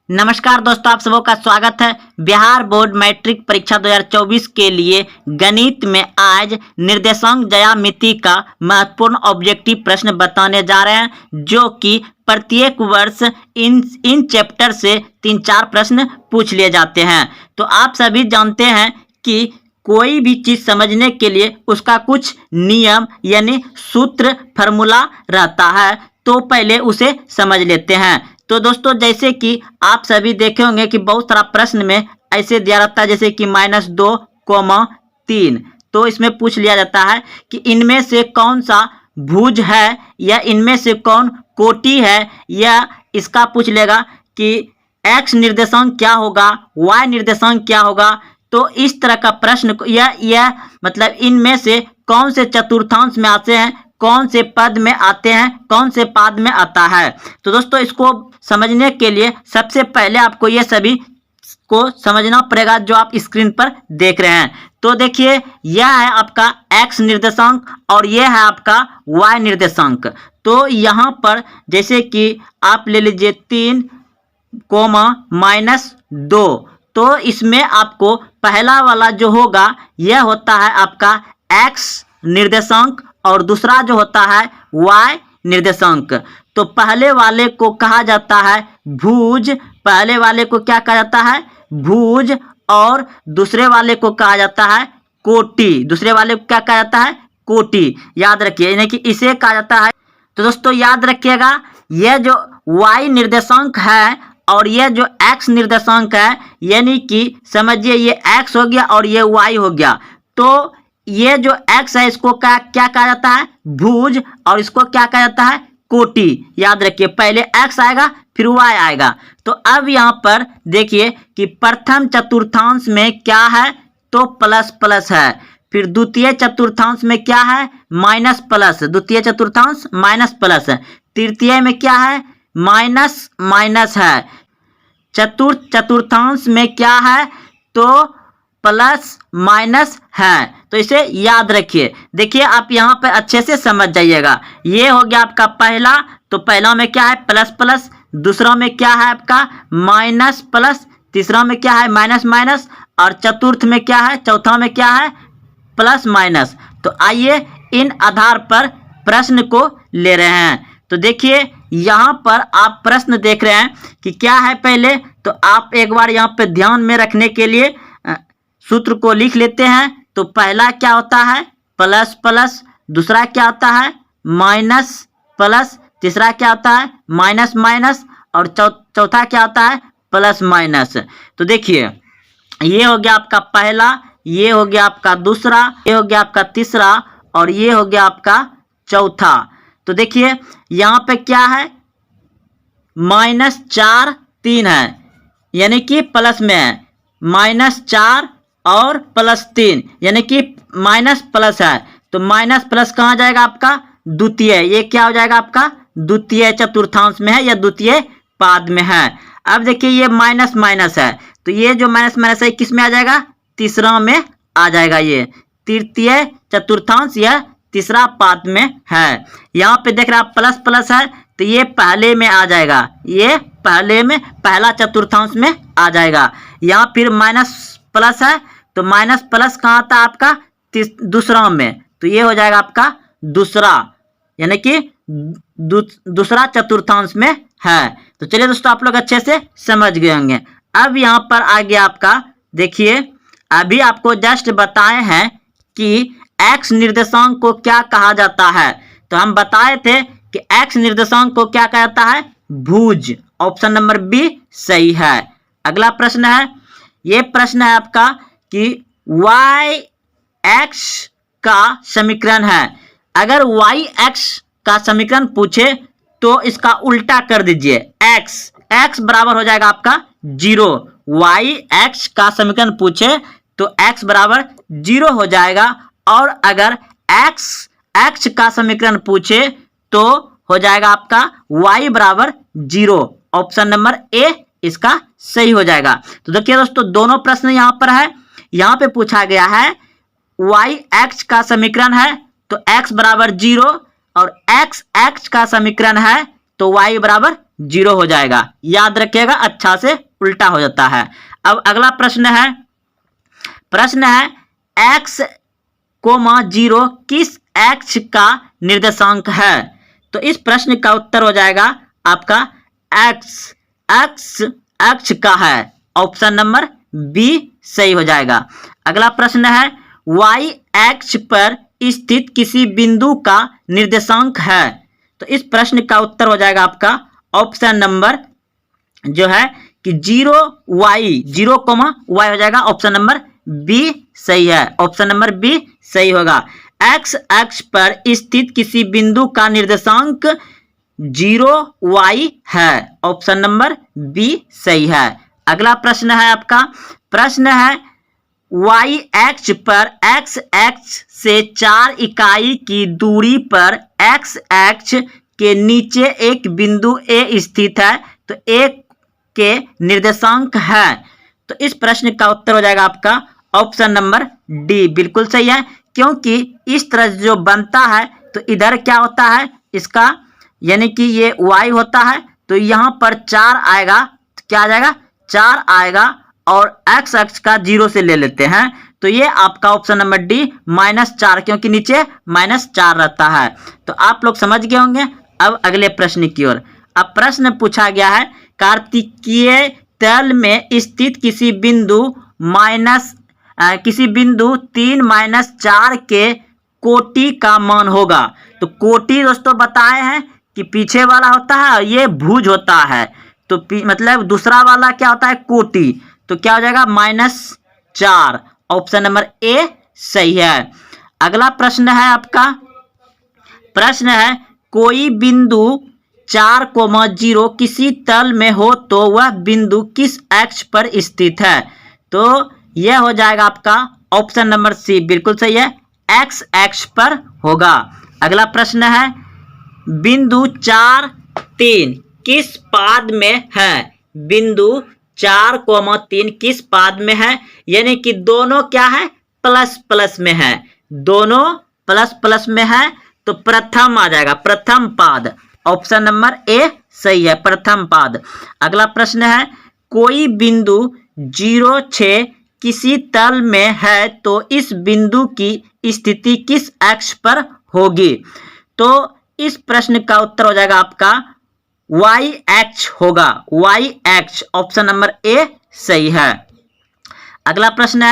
नमस्कार दोस्तों, आप सबों का स्वागत है। बिहार बोर्ड मैट्रिक परीक्षा 2024 के लिए गणित में आज निर्देशांक ज्यामिति का महत्वपूर्ण ऑब्जेक्टिव प्रश्न बताने जा रहे हैं, जो कि प्रत्येक वर्ष इन चैप्टर से 3-4 प्रश्न पूछ लिए जाते हैं। तो आप सभी जानते हैं कि कोई भी चीज़ समझने के लिए उसका कुछ नियम यानी सूत्र फार्मूला रहता है, तो पहले उसे समझ लेते हैं। तो दोस्तों, जैसे कि आप सभी देखे होंगे कि बहुत सारा प्रश्न में ऐसे दिया रहता है, जैसे कि -2, 3, तो इसमें पूछ लिया जाता है कि इनमें से कौन सा भुज है या इनमें से कौन कोटि है, या इसका पूछ लेगा कि x निर्देशांक क्या होगा, y निर्देशांक क्या होगा। तो इस तरह का प्रश्न यह मतलब इनमें से कौन से चतुर्थांश में आते हैं, कौन से पद में आते हैं, कौन से पाद में आता है। तो दोस्तों, इसको समझने के लिए सबसे पहले आपको ये सभी को समझना पड़ेगा जो आप स्क्रीन पर देख रहे हैं। तो देखिए, यह है आपका x निर्देशांक और यह है आपका y निर्देशांक। तो यहाँ पर जैसे कि आप ले लीजिए 3, -2, तो इसमें आपको पहला वाला जो होगा यह होता है आपका x निर्देशांक और दूसरा जो होता है y निर्देशांक। तो पहले वाले को कहा जाता है भुज, पहले वाले को क्या कहा जाता है, भुज, और दूसरे वाले को कहा जाता है कोटि। दूसरे वाले को क्या कहा जाता है, कोटि। याद रखिए, यानी कि इसे कहा जाता है। तो दोस्तों याद रखिएगा, यह जो y निर्देशांक है और यह जो x निर्देशांक है, यानी कि समझिए ये x हो गया और ये y हो गया। तो ये जो x है इसको क्या कहा जाता है, भुज, और इसको क्या कहा जाता है, कोटि। याद रखिए, पहले x आएगा फिर y आएगा। तो अब यहाँ पर देखिए कि प्रथम चतुर्थांश में क्या है, तो प्लस प्लस है। फिर द्वितीय चतुर्थांश में क्या है, माइनस प्लस। द्वितीय चतुर्थांश माइनस प्लस है। तृतीय में क्या है, माइनस माइनस है। चतुर्थ चतुर्थांश में क्या है, तो प्लस माइनस है। तो इसे याद रखिए। देखिए, आप यहाँ पे अच्छे से समझ जाइएगा। ये हो गया आपका पहला, तो पहला में क्या है, प्लस प्लस। दूसरा में क्या है आपका, माइनस प्लस। तीसरा में क्या है, माइनस माइनस। और चतुर्थ में क्या है, चौथा में क्या है, प्लस माइनस। तो आइए इन आधार पर प्रश्न को ले रहे हैं। तो देखिए, यहाँ पर आप प्रश्न देख रहे हैं कि क्या है पहले, तो आप एक बार यहाँ पे ध्यान में रखने के लिए सूत्र को लिख लेते हैं। तो पहला क्या होता है, प्लस प्लस। दूसरा क्या होता है, माइनस प्लस। तीसरा क्या होता है, माइनस माइनस। और चौथा क्या होता है, प्लस माइनस। तो देखिए, ये हो गया आपका पहला, ये हो गया आपका दूसरा, ये हो गया आपका तीसरा, और ये हो गया आपका चौथा। तो देखिए यहाँ पे क्या है, -4, 3 है, यानी कि प्लस में है। -4 और +3 यानी कि माइनस प्लस है। तो माइनस प्लस कहाँ जाएगा आपका, द्वितीय। ये क्या हो जाएगा आपका, द्वितीय चतुर्थांश में है या द्वितीय पाद में है। अब देखिए, ये माइनस माइनस है, तो ये जो माइनस माइनस है किस में आ जाएगा, तीसरा में आ जाएगा। ये तृतीय चतुर्थांश या तीसरा पाद में है। यहाँ पे देख रहे हैं आप प्लस प्लस है, तो ये पहले में आ जाएगा, ये पहले में पहला चतुर्थांश में आ जाएगा। यहाँ फिर माइनस प्लस है, तो माइनस प्लस कहाँ आता है आपका, दूसरा में। तो ये हो जाएगा आपका दूसरा, यानी कि दूसरा चतुर्थांश में है। तो चलिए दोस्तों, आप लोग अच्छे से समझ गए होंगे। अब यहाँ पर आ गया आपका, देखिए अभी आपको जस्ट बताए हैं कि x निर्देशांक को क्या कहा जाता है। तो हम बताए थे कि x निर्देशांक को क्या कहा जाता है, भुज। ऑप्शन नंबर बी सही है। अगला प्रश्न है, ये प्रश्न है आपका कि y(x) का समीकरण है। अगर y(x) का समीकरण पूछे तो इसका उल्टा कर दीजिए, x बराबर हो जाएगा आपका 0। y(x) का समीकरण पूछे तो x बराबर 0 हो जाएगा। और अगर x का समीकरण पूछे तो हो जाएगा आपका y बराबर 0। ऑप्शन नंबर ए इसका सही हो जाएगा। तो देखिए दोस्तों, दोनों प्रश्न यहाँ पर है। यहाँ पे पूछा गया है y(x) का समीकरण है तो x बराबर 0, और x का समीकरण है तो y बराबर जीरो हो जाएगा। याद रखिएगा, अच्छा से उल्टा हो जाता है। अब अगला प्रश्न है x, 0 किस x का निर्देशांक है? तो इस प्रश्न का उत्तर हो जाएगा आपका x का है। ऑप्शन नंबर बी सही हो जाएगा। अगला प्रश्न है y अक्ष पर स्थित किसी बिंदु का निर्देशांक है? तो इस प्रश्न का उत्तर हो जाएगा आपका ऑप्शन नंबर जो है कि 0 कोमा y हो जाएगा। ऑप्शन नंबर बी सही है। ऑप्शन नंबर बी सही होगा। x अक्ष पर स्थित किसी बिंदु का निर्देशांक 0y है। ऑप्शन नंबर बी सही है। अगला प्रश्न है आपका, प्रश्न है y अक्ष पर x अक्ष से 4 इकाई की दूरी पर x अक्ष के नीचे एक बिंदु A स्थित है, तो A के निर्देशांक है। तो इस प्रश्न का उत्तर हो जाएगा आपका ऑप्शन नंबर डी, बिल्कुल सही है। क्योंकि इस तरह जो बनता है तो इधर क्या होता है इसका, यानी कि ये y होता है, तो यहाँ पर 4 आएगा, तो क्या आ जाएगा 4 आएगा, और x अक्ष का 0 से ले लेते हैं, तो ये आपका ऑप्शन नंबर डी -4, क्योंकि नीचे -4 रहता है। तो आप लोग समझ गए होंगे। अब अगले प्रश्न की ओर। अब प्रश्न पूछा गया है कार्तिकीय तल में स्थित किसी बिंदु 3-4 के कोटि का मान होगा। तो कोटि दोस्तों बताए हैं कि पीछे वाला होता है और ये भुज होता है, तो मतलब दूसरा वाला क्या होता है कोटि, तो क्या हो जाएगा -4। ऑप्शन नंबर ए सही है। अगला प्रश्न है आपका, प्रश्न है कोई बिंदु 4,0 किसी तल में हो तो वह बिंदु किस अक्ष पर स्थित है? तो यह हो जाएगा आपका ऑप्शन नंबर सी, बिल्कुल सही है, x अक्ष पर होगा। अगला प्रश्न है बिंदु 4,3 किस पाद में है? बिंदु 4,3 किस पाद में है? यानी कि दोनों क्या है प्लस में है, दोनों प्लस में है, तो प्रथम आ जाएगा, प्रथम पाद। ऑप्शन नंबर ए सही है, प्रथम पाद। अगला प्रश्न है कोई बिंदु 0,6 किसी तल में है तो इस बिंदु की स्थिति किस अक्ष पर होगी? तो इस प्रश्न का उत्तर हो जाएगा आपका y अक्ष होगा, y अक्ष। ऑप्शन नंबर ए सही है। अगला प्रश्न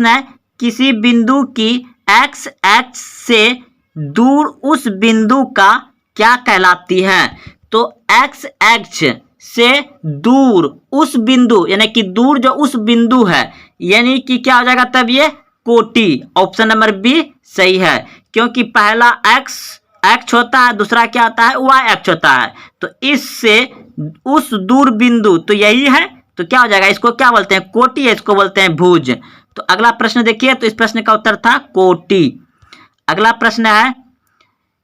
है किसी बिंदु की x अक्ष से दूर उस बिंदु का क्या कहलाती है? तो x अक्ष से दूर उस बिंदु, यानी कि दूर जो उस बिंदु है, यानी कि क्या हो जाएगा तब ये कोटि। ऑप्शन नंबर बी सही है, क्योंकि पहला x अक्ष होता है, दूसरा क्या होता है y अक्ष होता है, तो इससे उस दूर बिंदु तो यही है, तो क्या हो जाएगा, इसको क्या बोलते हैं कोटि, इसको बोलते हैं भुज। तो अगला प्रश्न देखिए, तो इस प्रश्न का उत्तर था कोटि। अगला प्रश्न है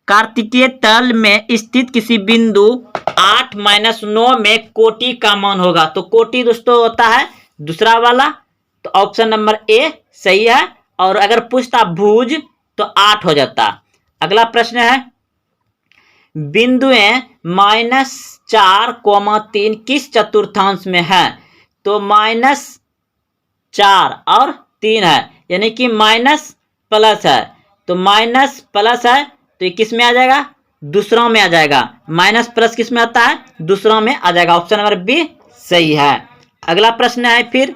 कार्तिकीय तल में स्थित किसी बिंदु 8-9 में कोटि का मान होगा। तो कोटि दोस्तों होता है दूसरा वाला, तो ऑप्शन नंबर ए सही है। और अगर पूछता भुज तो 8 हो जाता। अगला प्रश्न है बिंदुएं -4,3 किस चतुर्थांश में है? तो -4 और 3 है, यानी कि माइनस प्लस है, तो माइनस प्लस है तो ये किस में आ जाएगा, दूसरों में आ जाएगा। माइनस प्लस किस में आता है, दूसरों में आ जाएगा। ऑप्शन नंबर बी सही है। अगला प्रश्न है फिर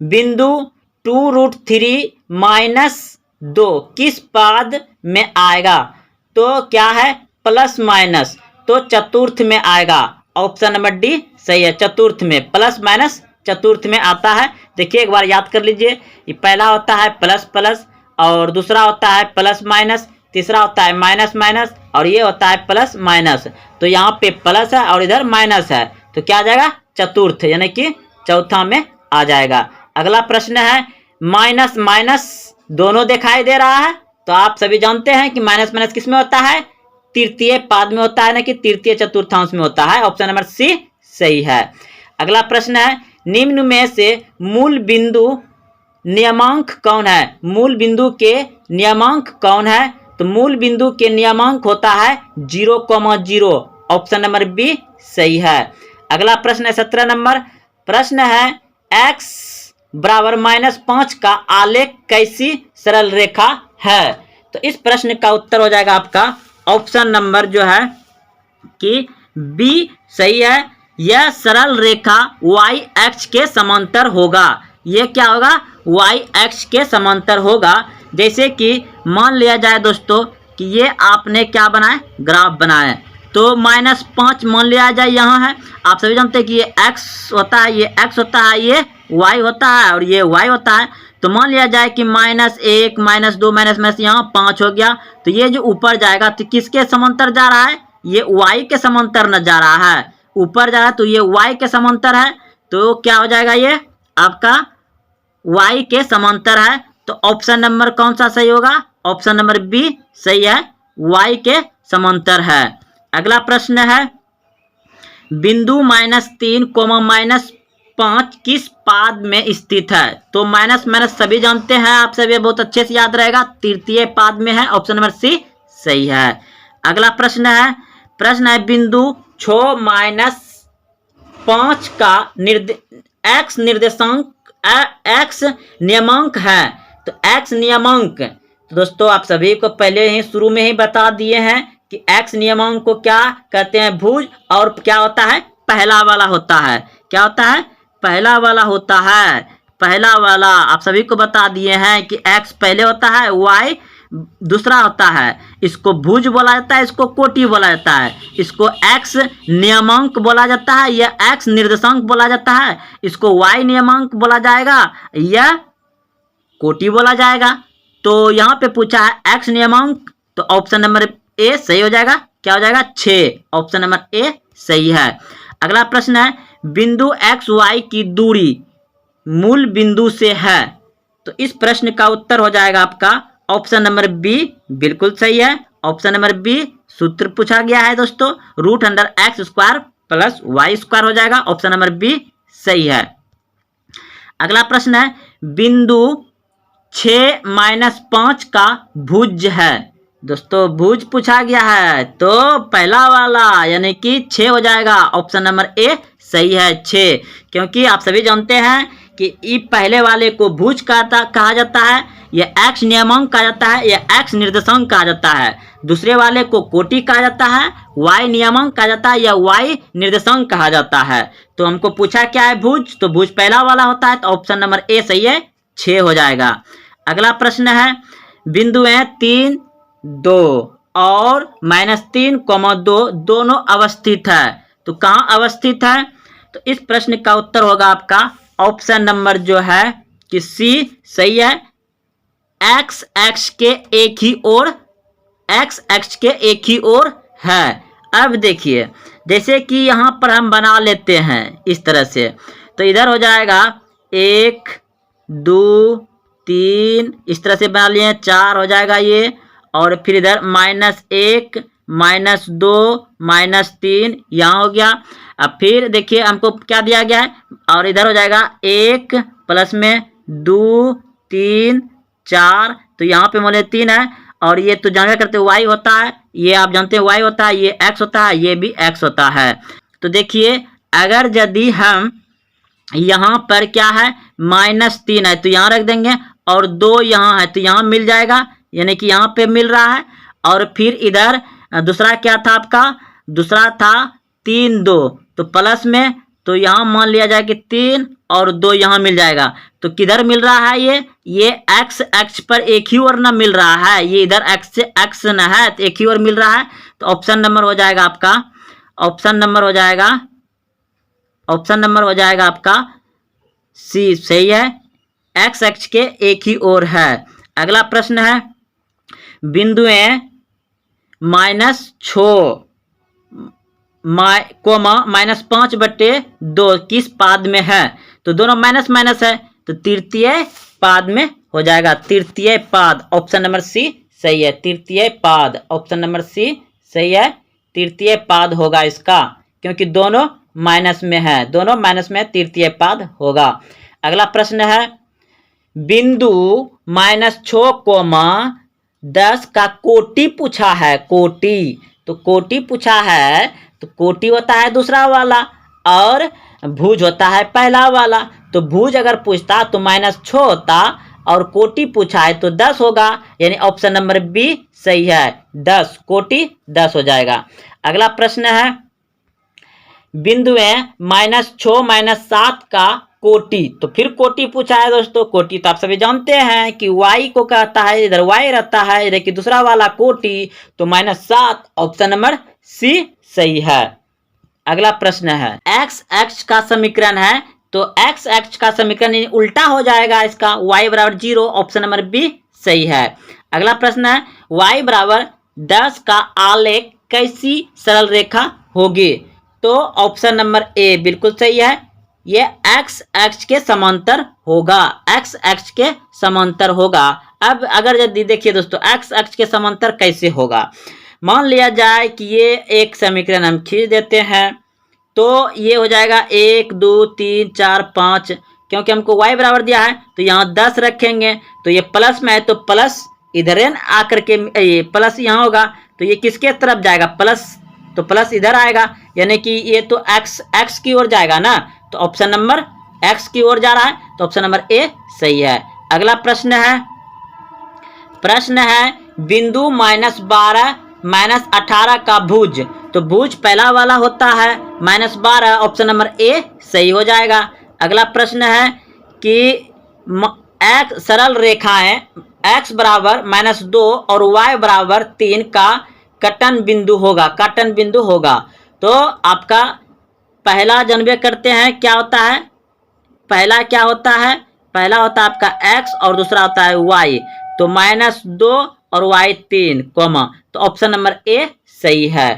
बिंदु 2√3-2 किस पाद में आएगा? तो क्या है प्लस माइनस, तो चतुर्थ में आएगा। ऑप्शन नंबर डी सही है, चतुर्थ में, प्लस माइनस चतुर्थ में आता है। देखिए एक बार याद कर लीजिए, ये पहला होता है प्लस प्लस, और दूसरा होता है प्लस माइनस, तीसरा होता है माइनस माइनस, और ये होता है प्लस माइनस। तो यहाँ पे प्लस है और इधर माइनस है, तो क्या आ जाएगा चतुर्थ, यानी कि चौथा में आ जाएगा। अगला प्रश्न है माइनस माइनस दोनों दिखाई दे रहा है, तो आप सभी जानते हैं कि माइनस माइनस किस में होता है, तृतीय पाद में होता है, ना कि तृतीय चतुर्थांश में होता है। ऑप्शन नंबर सी सही है। अगला प्रश्न है निम्न में से मूल बिंदु नियमांक कौन है? मूल बिंदु के नियमांक कौन है? तो मूल बिंदु के नियमांक होता है 0,0, ऑप्शन नंबर बी सही है। अगला प्रश्न है 17 नंबर। प्रश्न है x बराबर -5 का आलेख कैसी सरल रेखा है। तो इस प्रश्न का उत्तर हो जाएगा आपका ऑप्शन नंबर जो है कि बी सही है। यह सरल रेखा y अक्ष के समांतर होगा। ये क्या होगा? y अक्ष के समांतर होगा। जैसे कि मान लिया जाए दोस्तों कि ये आपने क्या बनाया, ग्राफ बनाया, तो -5 मान लिया जाए यहाँ है। आप सभी जानते हैं कि ये x होता है, ये x होता है, ये y होता है और ये y होता है। तो मान लिया जाए कि -1 -2 यहाँ 5 हो गया। तो ये जो ऊपर जाएगा तो किसके समांतर जा रहा है? ये y के समांतर न जा रहा है, ऊपर जा रहा है, तो ये y के समांतर है। तो क्या हो जाएगा? ये आपका y के समांतर है। तो ऑप्शन नंबर कौन सा सही होगा? ऑप्शन नंबर बी सही है, y के समांतर है। अगला प्रश्न है बिंदु -3, -5 किस पाद में स्थित है। तो माइनस माइनस सभी जानते हैं, आप सभी बहुत अच्छे से याद रहेगा, तृतीय पाद में है। ऑप्शन नंबर सी सही है। अगला प्रश्न है बिंदु 6-5 का x निर्देशांक x नियमांक है। तो x नियमांक, तो दोस्तों आप सभी को पहले ही शुरू में ही बता दिए हैं कि x नियमांक को क्या कहते हैं? भुज। और क्या होता है? पहला वाला होता है। क्या होता है? पहला वाला होता है। पहला वाला आप सभी को बता दिए हैं कि x पहले होता है, y दूसरा होता है। इसको भुज बोला जाता है, इसको कोटि बोला जाता है। इसको x नियमांक बोला जाता है, यह x निर्देशांक बोला जाता है। इसको y नियमांक बोला जाएगा, यह कोटि बोला जाएगा। तो यहाँ पे पूछा है x नियमांक, तो ऑप्शन नंबर ए सही हो जाएगा। क्या हो जाएगा? 6। ऑप्शन नंबर ए सही है। अगला प्रश्न है बिंदु x y की दूरी मूल बिंदु से है। तो इस प्रश्न का उत्तर हो जाएगा आपका ऑप्शन नंबर बी बिल्कुल सही है। ऑप्शन नंबर बी सूत्र पूछा गया है दोस्तों, √x² + y² हो जाएगा। ऑप्शन नंबर बी सही है। अगला प्रश्न है बिंदु 6-5 का भुज है। दोस्तों भुज पूछा गया है, तो पहला वाला यानी कि 6 हो जाएगा। ऑप्शन नंबर ए सही है, 6। क्योंकि आप सभी जानते हैं कि ई पहले वाले को भुज कहा जाता है, यह x नियमांक कहा जाता है, यह x निर्देशांक कहा जाता है। दूसरे वाले को कोटि कहा जाता है, y नियमांक कहा जाता है, या y निर्देशांक कहा जाता है। तो हमको पूछा क्या है? भुज। तो भुज पहला वाला होता है, तो ऑप्शन नंबर ए सही है, 6 हो जाएगा। अगला प्रश्न है बिंदु 3, 2 और -3, 2 दोनों अवस्थित है। तो कहाँ अवस्थित है? तो इस प्रश्न का उत्तर होगा आपका ऑप्शन नंबर जो है कि सी सही है। x अक्ष के एक ही ओर है। अब देखिए जैसे कि यहाँ पर हम बना लेते हैं इस तरह से, तो इधर हो जाएगा 1 2 3, इस तरह से बना लिए, 4 हो जाएगा ये, और फिर इधर -1 -2 -3 यहाँ हो गया। अब फिर देखिए हमको क्या दिया गया है, और इधर हो जाएगा 1 प्लस में 2 3 4, तो यहाँ पे मान 3 है, और ये तो जानते करते y होता है, ये आप जानते हैं y होता है, ये x होता है, ये भी x होता है। तो देखिए अगर यदि हम यहाँ पर क्या है -3 है तो यहाँ रख देंगे, और 2 यहाँ है तो यहाँ मिल जाएगा, यानी कि यहाँ पे मिल रहा है। और फिर इधर दूसरा क्या था आपका? दूसरा था 3 2, तो प्लस में, तो यहाँ मान लिया जाए कि 3 और 2 यहाँ मिल जाएगा। तो किधर मिल रहा है? ये x अक्ष पर एक ही ओर न मिल रहा है, ये इधर x से x न है, तो एक ही ओर मिल रहा है। तो ऑप्शन नंबर हो जाएगा आपका, ऑप्शन नंबर हो जाएगा आपका सी सही है, x अक्ष के एक ही ओर है। अगला प्रश्न है बिंदुएं -6 -5/2 किस पाद में है। तो दोनों माइनस माइनस है, तो तृतीय पाद में हो जाएगा, तृतीय पाद। ऑप्शन नंबर सी सही है, तृतीय पाद। ऑप्शन नंबर सी सही है, तृतीय पाद होगा इसका, क्योंकि दोनों माइनस में है, दोनों माइनस में, तृतीय पाद होगा। अगला प्रश्न है बिंदु -6, 10 का कोटि पूछा है, कोटि। तो कोटि पूछा है तो कोटि होता है दूसरा वाला और भुज होता है पहला वाला। तो भुज अगर पूछता तो -6 होता और कोटि पूछा है तो 10 होगा, यानी ऑप्शन नंबर बी सही है। 10 कोटि 10 हो जाएगा। अगला प्रश्न है बिंदुएं -6 -7 का कोटि। तो फिर कोटि पूछा है दोस्तों। कोटि तो आप सभी जानते हैं कि y को कहता है, इधर y रहता है, इधर की दूसरा वाला कोटि, तो -7 ऑप्शन नंबर सी सही है। अगला प्रश्न है x अक्ष का समीकरण है, तो x अक्ष का समीकरण उल्टा हो जाएगा इसका, y बराबर 0 ऑप्शन नंबर बी सही है। अगला प्रश्न है y बराबर 10 का आलेख कैसी सरल रेखा होगी। तो ऑप्शन नंबर ए बिल्कुल सही है, ये x अक्ष के समांतर होगा, x अक्ष के समांतर होगा। अब अगर यदि देखिए दोस्तों x अक्ष के समांतर कैसे होगा, मान लिया जाए कि ये एक समीकरण हम खींच देते हैं, तो ये हो जाएगा 1 2 3 4 5, क्योंकि हमको y बराबर दिया है तो यहाँ 10 रखेंगे, तो ये प्लस में है तो प्लस इधर आकर के ये प्लस यहाँ होगा, तो ये किसके तरफ जाएगा, प्लस, तो प्लस इधर आएगा, यानी कि ये तो x की ओर जाएगा ना, तो ऑप्शन नंबर x की ओर जा रहा है, तो ऑप्शन नंबर ए सही है। अगला प्रश्न है बिंदु -12 -18 का भुज। तो भुज पहला वाला होता है, -12 ऑप्शन नंबर ए सही हो जाएगा। अगला प्रश्न है कि एक सरल रेखाएं x बराबर -2 और y बराबर 3 का कटन बिंदु होगा। तो आपका पहला जानबे करते हैं क्या होता है, पहला होता है आपका x और दूसरा होता है y, तो -2 और y 3 कॉमा, तो ऑप्शन नंबर ए सही है।